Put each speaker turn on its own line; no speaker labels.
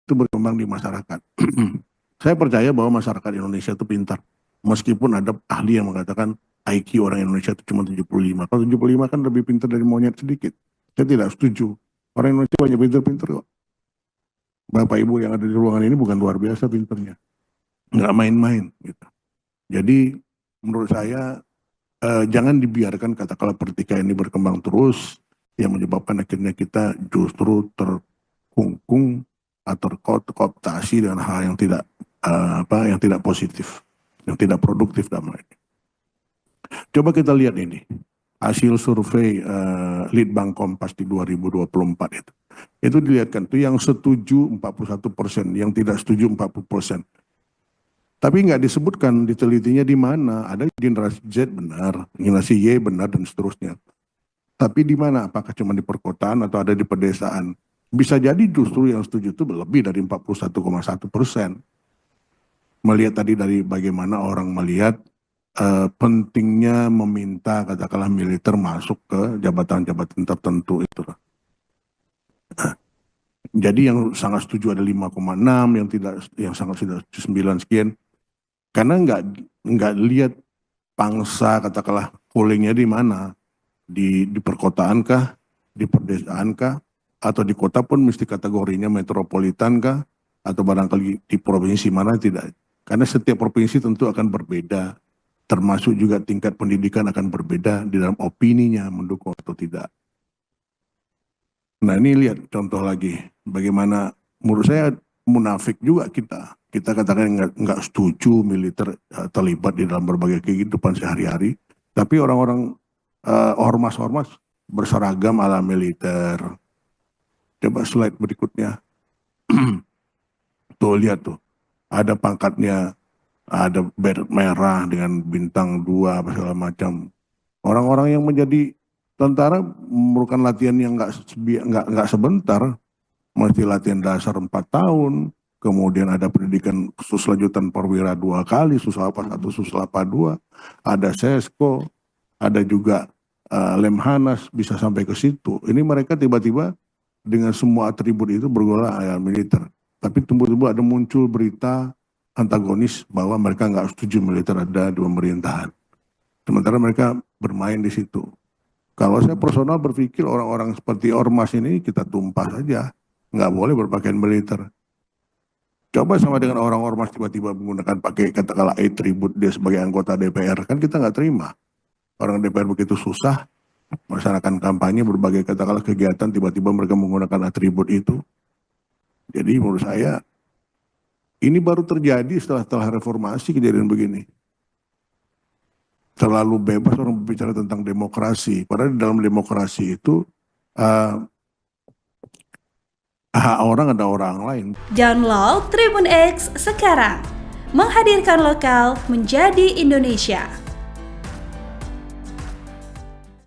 itu berkembang di masyarakat. Saya percaya bahwa masyarakat Indonesia itu pintar. Meskipun ada ahli yang mengatakan IQ orang Indonesia itu cuma 75. Kalau 75 kan lebih pintar dari monyet sedikit. Saya tidak setuju. Orang Indonesia banyak pintar-pintar kok. Bapak Ibu yang ada di ruangan ini bukan luar biasa pintarnya. Nggak main-main gitu. Jadi menurut saya jangan dibiarkan katakanlah pertikaian ini berkembang terus yang menyebabkan akhirnya kita justru terkungkung atau terkooptasi dengan hal yang tidak yang tidak positif, yang tidak produktif dalam hal ini. Coba kita lihat ini hasil survei Litbang Kompas di 2024 itu. Itu dilihatkan tuh yang setuju 41%, yang tidak setuju 40%. Tapi nggak disebutkan ditelitinya di mana. Ada generasi Z benar, generasi Y benar dan seterusnya. Tapi di mana? Apakah cuma di perkotaan atau ada di pedesaan? Bisa jadi justru yang setuju itu lebih dari 41,1%. Melihat tadi dari bagaimana orang melihat pentingnya meminta katakanlah militer masuk ke jabatan-jabatan tertentu itu. Jadi yang sangat setuju ada 5,6, yang tidak, yang sangat sudah 9 sekian. Karena nggak lihat pangsa katakanlah pollingnya di mana, di perkotaan kah, di perdesaan kah, atau di kota pun mesti kategorinya metropolitan kah, atau barangkali di provinsi mana tidak. Karena setiap provinsi tentu akan berbeda, termasuk juga tingkat pendidikan akan berbeda di dalam opininya mendukung atau tidak. Nah ini lihat contoh lagi, bagaimana menurut saya munafik juga kita. Kita katakan nggak setuju militer terlibat di dalam berbagai kehidupan sehari-hari, tapi orang-orang ormas-ormas berseragam ala militer. Coba slide berikutnya. Tuh lihat tuh, ada pangkatnya, ada beret merah dengan bintang 2 apa segala macam. Orang-orang yang menjadi tentara memerlukan latihan yang nggak sebentar, mesti latihan dasar 4 tahun, kemudian ada pendidikan khusus lanjutan perwira 2 kali, Suslapa 1, Suslapa 2, ada sesko, ada juga Lemhanas bisa sampai ke situ. Ini mereka tiba-tiba dengan semua atribut itu bergolak militer. Tapi tiba-tiba ada muncul berita antagonis bahwa mereka nggak setuju militer ada di pemerintahan. Sementara mereka bermain di situ. Kalau saya personal berpikir orang-orang seperti ormas ini kita tumpah saja, nggak boleh berpakaian militer. Coba sama dengan orang ormas tiba-tiba menggunakan pakai katakanlah atribut dia sebagai anggota DPR, kan kita nggak terima. Orang DPR begitu susah melaksanakan kampanye berbagai katakanlah kegiatan, tiba-tiba mereka menggunakan atribut itu. Jadi menurut saya ini baru terjadi setelah reformasi kejadian begini. Terlalu bebas orang berbicara tentang demokrasi. Padahal di dalam demokrasi itu hak orang ada orang lain.
Download Tribun X sekarang, menghadirkan lokal menjadi Indonesia.